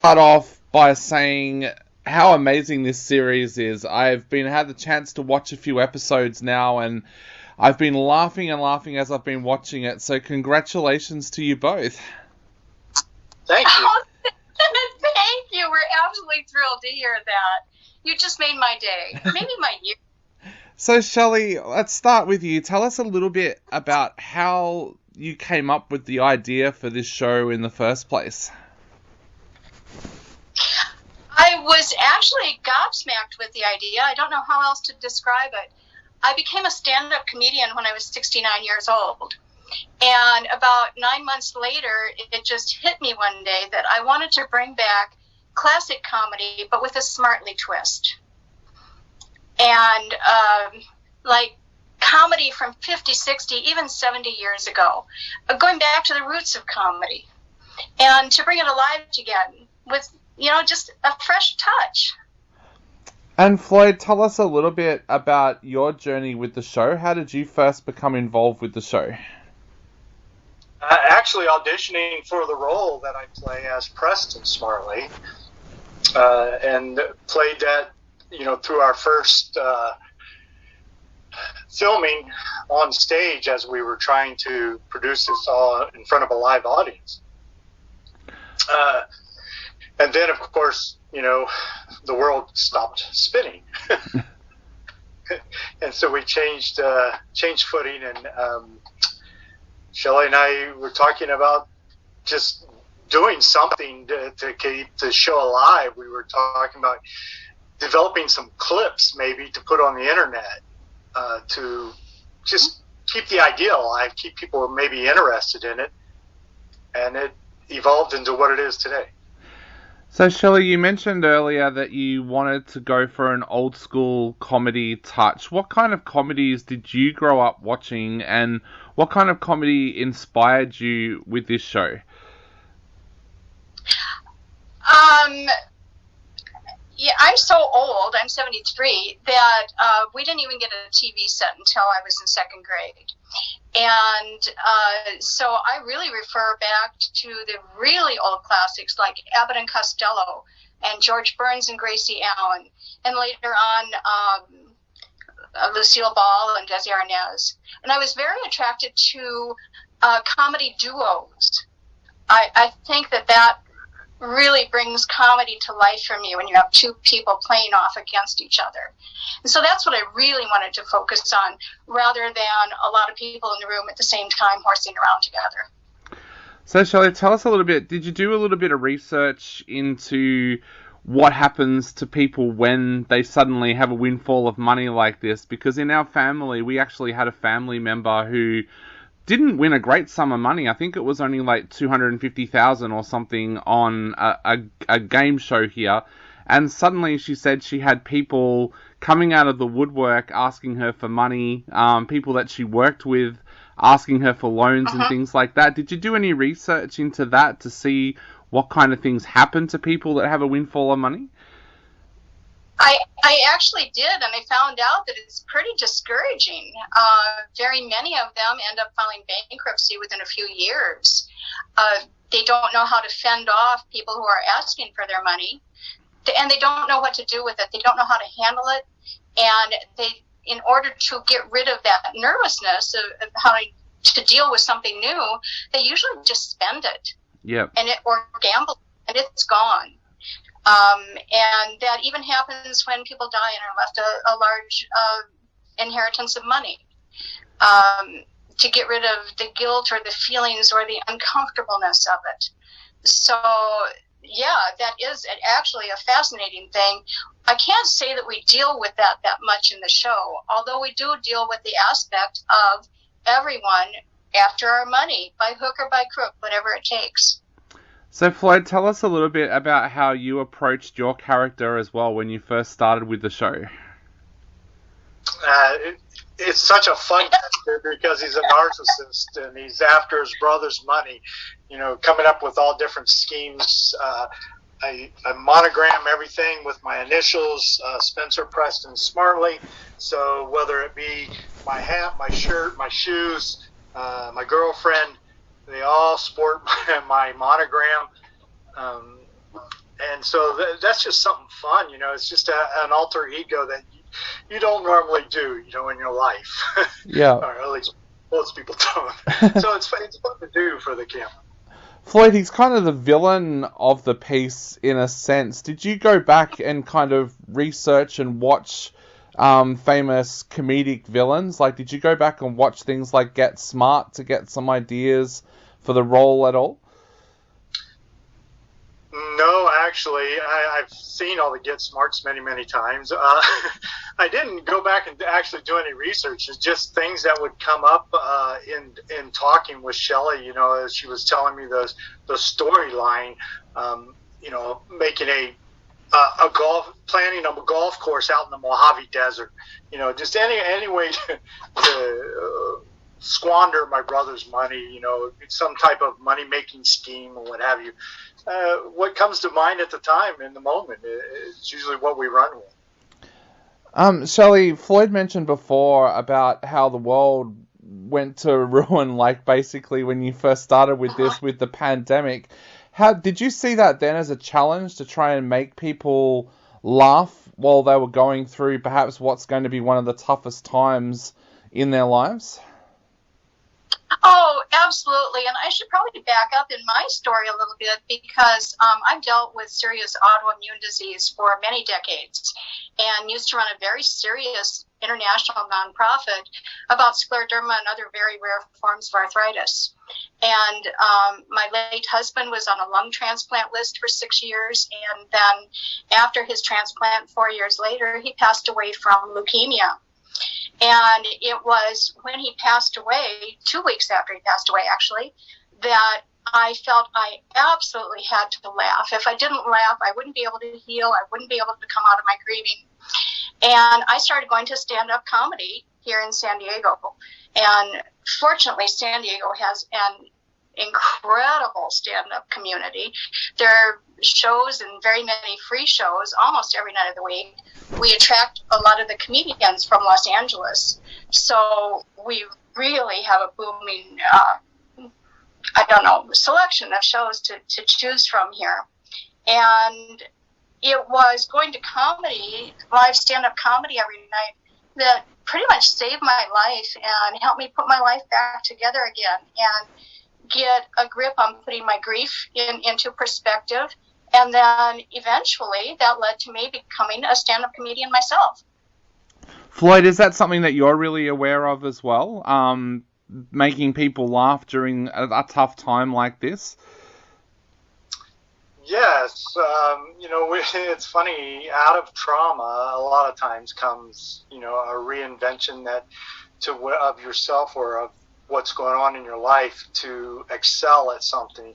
Start off by saying how amazing this series is. I've been had the chance to watch a few episodes now, and I've been laughing and laughing as I've been watching it. So congratulations to you both. Thank you. Oh, thank you. We're absolutely thrilled to hear that. You just made my day. Maybe my year. So Shelley, let's start with you. Tell us a little bit about how you came up with the idea for this show in the first place. I was actually gobsmacked with the idea. I don't know how else to describe it. I became a stand-up comedian when I was 69 years old. And about 9 months later, it just hit me one day that I wanted to bring back classic comedy, but with a smartly twist. And like comedy from 50, 60, even 70 years ago, going back to the roots of comedy. And to bring it alive again with, just a fresh touch. And Floyd, tell us a little bit about your journey with the show. How did you first become involved with the show? Actually auditioning for the role that I play as Preston Smartley, and played that, through our first filming on stage as we were trying to produce this all in front of a live audience. And then, of course, the world stopped spinning. And so we changed footing, and Shelley and I were talking about just doing something to keep the show alive. We were talking about developing some clips maybe to put on the internet to just keep the idea alive, keep people maybe interested in it. And it evolved into what it is today. So Shelley, you mentioned earlier that you wanted to go for an old school comedy touch. What kind of comedies did you grow up watching, and what kind of comedy inspired you with this show? Yeah, I'm so old, I'm 73, that we didn't even get a TV set until I was in second grade. And so I really refer back to the really old classics like Abbott and Costello and George Burns and Gracie Allen, and later on Lucille Ball and Desi Arnaz. And I was very attracted to comedy duos. I think that really brings comedy to life for me when you have two people playing off against each other. And so that's what I really wanted to focus on, rather than a lot of people in the room at the same time horsing around together. So Shelley, tell us a little bit, did you do a little bit of research into what happens to people when they suddenly have a windfall of money like this? Because in our family, we actually had a family member who didn't win a great sum of money. I think it was only like $250,000 or something on a game show here. And suddenly she said she had people coming out of the woodwork asking her for money, people that she worked with asking her for loans and things like that. Did you do any research into that to see what kind of things happen to people that have a windfall of money? I actually did, and I found out that it's pretty discouraging. Very many of them end up filing bankruptcy within a few years. They don't know how to fend off people who are asking for their money, and they don't know what to do with it. They don't know how to handle it, and in order to get rid of that nervousness of how to deal with something new, they usually just spend it. Yep. Or gamble, and it's gone. And that even happens when people die and are left a large inheritance of money. To get rid of the guilt or the feelings or the uncomfortableness of it. So, yeah, that is actually a fascinating thing. I can't say that we deal with that much in the show, although we do deal with the aspect of everyone after our money, by hook or by crook, whatever it takes. So Floyd, tell us a little bit about how you approached your character as well when you first started with the show. It's such a fun character because he's a narcissist and he's after his brother's money, coming up with all different schemes. I monogram everything with my initials, Spencer Preston Smartley. So whether it be my hat, my shirt, my shoes, my girlfriend, they all sport my monogram. And so that's just something fun, it's just an alter ego that you don't normally do, in your life. Yeah. Or at least most people don't. So it's fun to do for the camera. Floyd, he's kind of the villain of the piece in a sense. Did you go back and kind of research and watch famous comedic villains? Like, did you go back and watch things like Get Smart to get some ideas for the role at all? No, actually, I've seen all the Get Smarts many, many times. I didn't go back and actually do any research. It's just things that would come up in talking with Shelley. As she was telling me the storyline. Making planning a golf course out in the Mojave Desert. Just any way to squander my brother's money. Some type of money making scheme or what have you. What comes to mind at the time in the moment is usually what we run with. Shelley, Floyd mentioned before about how the world went to ruin, like basically when you first started with this, with the pandemic. How did you see that then as a challenge to try and make people laugh while they were going through perhaps what's going to be one of the toughest times in their lives? Oh, absolutely. And I should probably back up in my story a little bit because I've dealt with serious autoimmune disease for many decades and used to run a very serious international nonprofit about scleroderma and other very rare forms of arthritis. And my late husband was on a lung transplant list for 6 years. And then after his transplant, 4 years later, he passed away from leukemia. And it was when he passed away, 2 weeks after he passed away, actually, that I felt I absolutely had to laugh. If I didn't laugh, I wouldn't be able to heal. I wouldn't be able to come out of my grieving. And I started going to stand-up comedy here in San Diego. And fortunately, San Diego has an incredible stand-up community. There are shows and very many free shows almost every night of the week. We attract a lot of the comedians from Los Angeles. So we really have a booming, selection of shows to choose from here. And it was going to comedy, live stand-up comedy every night, that pretty much saved my life and helped me put my life back together again and get a grip on putting my grief into perspective. And then eventually that led to me becoming a stand-up comedian myself. Floyd, is that something that you're really aware of as well? Making people laugh during a tough time like this? Yes. It's funny, out of trauma, a lot of times comes, a reinvention of yourself or of what's going on in your life to excel at something.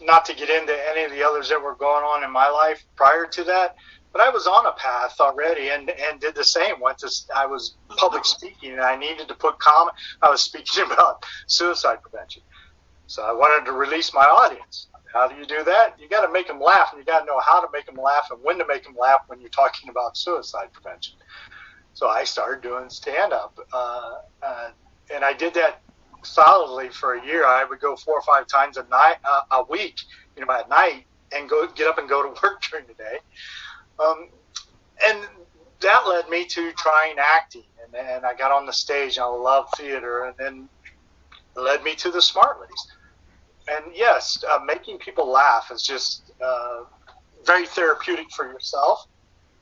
Not to get into any of the others that were going on in my life prior to that, but I was on a path already and did the same. I was public speaking and I needed to put I was speaking about suicide prevention. So I wanted to release my audience. How do you do that? You got to make them laugh, and you got to know how to make them laugh and when to make them laugh when you're talking about suicide prevention. So I started doing stand-up, and I did that solidly for a year. I would go 4 or 5 times a week, at night, and get up and go to work during the day. And that led me to trying acting, and I got on the stage. I love theater, and then it led me to the Smartlys. And yes, making people laugh is just very therapeutic for yourself.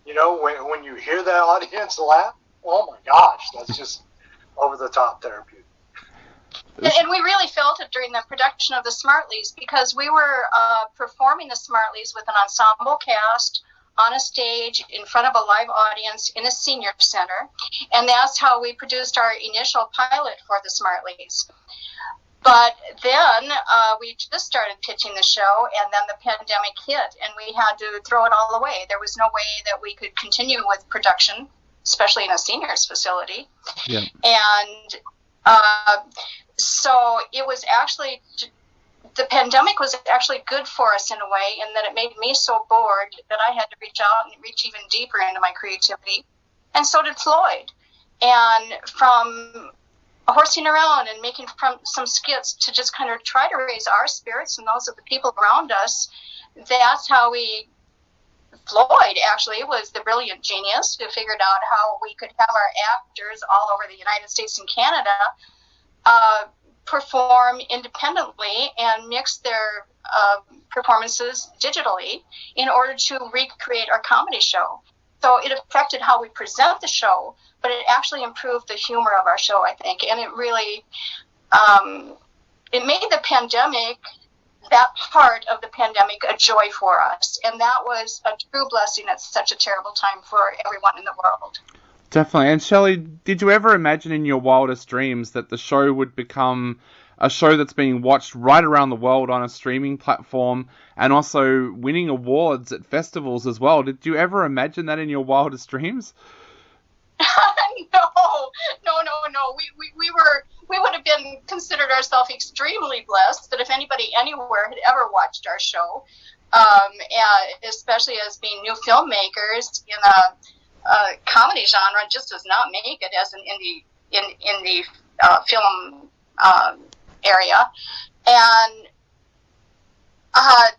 When you hear that audience laugh, oh my gosh, that's just over-the-top therapeutic. And we really felt it during the production of the Smartlys because we were performing the Smartlys with an ensemble cast on a stage in front of a live audience in a senior center. And that's how we produced our initial pilot for the Smartlys. But then we just started pitching the show, and then the pandemic hit, and we had to throw it all away. There was no way that we could continue with production, especially in a seniors facility. Yeah. And so it was actually, the pandemic was actually good for us in a way, in that it made me so bored that I had to reach out and reach even deeper into my creativity. And so did Floyd. And from horsing around and making some skits to just kind of try to raise our spirits and those of the people around us. That's how Floyd actually was the brilliant genius who figured out how we could have our actors all over the United States and Canada perform independently and mix their performances digitally in order to recreate our comedy show. So it affected how we present the show, but it actually improved the humor of our show, I think. And it really, it made the pandemic, that part of the pandemic, a joy for us. And that was a true blessing at such a terrible time for everyone in the world. Definitely. And Shelley, did you ever imagine in your wildest dreams that the show would become a show that's being watched right around the world on a streaming platform and also winning awards at festivals as well? Did you ever imagine that in your wildest dreams? No. We would have been considered ourselves extremely blessed that if anybody anywhere had ever watched our show, especially as being new filmmakers in a comedy genre, just does not make it as an indie film area. And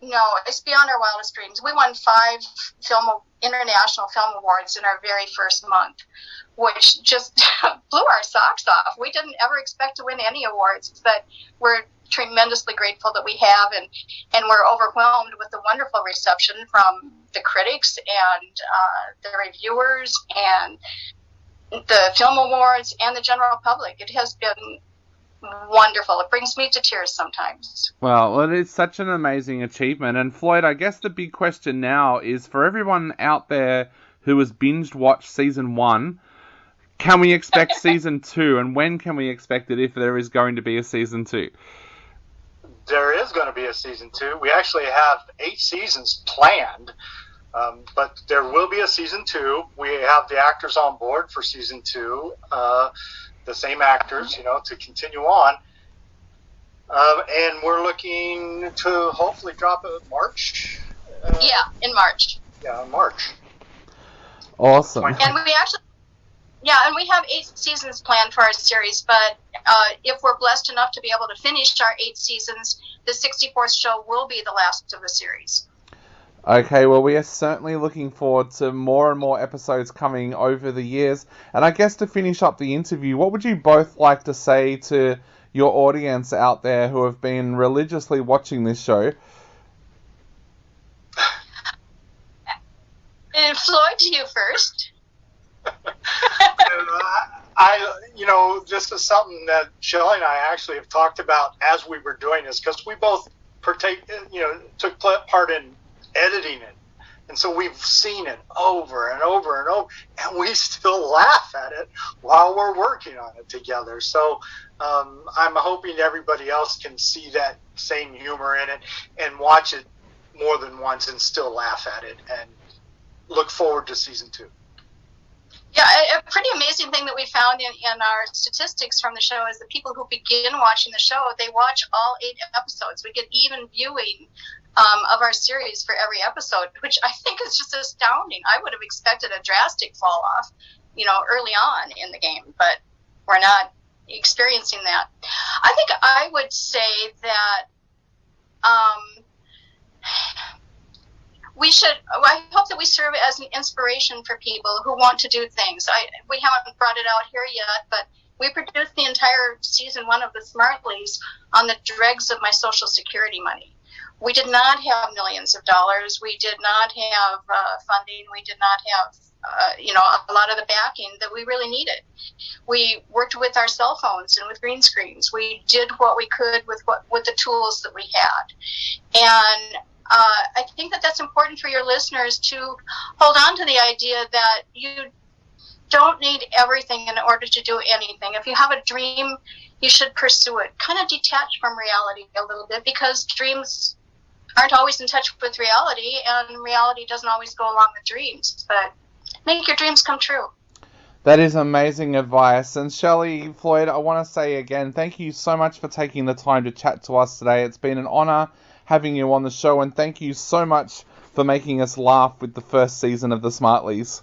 no, it's beyond our wildest dreams. We won 5 international film awards in our very first month, which just blew our socks off. We didn't ever expect to win any awards, but we're tremendously grateful that we have, and we're overwhelmed with the wonderful reception from the critics and the reviewers and the film awards and the general public. It has been wonderful. It brings me to tears sometimes. Well, it is such an amazing achievement. And Floyd, I guess the big question now is for everyone out there who has binged watched season 1, can we expect season 2? And when can we expect it if there is going to be a season 2? There is going to be a season 2. We actually have 8 seasons planned, but there will be a season 2. We have the actors on board for season 2. The same actors, to continue on. And we're looking to hopefully drop it in March. In March. Yeah, in March. Awesome. And we have 8 seasons planned for our series, but if we're blessed enough to be able to finish our 8 seasons, the 64th show will be the last of the series. Okay, well, we are certainly looking forward to more and more episodes coming over the years. And I guess to finish up the interview, what would you both like to say to your audience out there who have been religiously watching this show? Floyd, you first. This is something that Shelley and I actually have talked about as we were doing this, because we both took part in editing it, and so we've seen it over and over and over, and we still laugh at it while we're working on it together. So I'm hoping everybody else can see that same humor in it and watch it more than once and still laugh at it and look forward to season 2. Yeah, a pretty amazing thing that we found in our statistics from the show is that people who begin watching the show, they watch all 8 episodes. We get even viewing of our series for every episode, which I think is just astounding. I would have expected a drastic fall off, early on in the game, but we're not experiencing that. I think I would say that I hope that we serve as an inspiration for people who want to do things. We haven't brought it out here yet, but we produced the entire season 1 of the Smartlys on the dregs of my Social Security money. We did not have millions of dollars. We did not have funding. We did not have, a lot of the backing that we really needed. We worked with our cell phones and with green screens. We did what we could with the tools that we had. And I think that that's important for your listeners to hold on to the idea that you don't need everything in order to do anything. If you have a dream, you should pursue it. Kind of detach from reality a little bit, because dreams aren't always in touch with reality, and reality doesn't always go along with dreams. But make your dreams come true. That is amazing advice. And Shelley, Floyd, I want to say again, thank you so much for taking the time to chat to us today. It's been an honor having you on the show, and thank you so much for making us laugh with the first season of the Smartlys.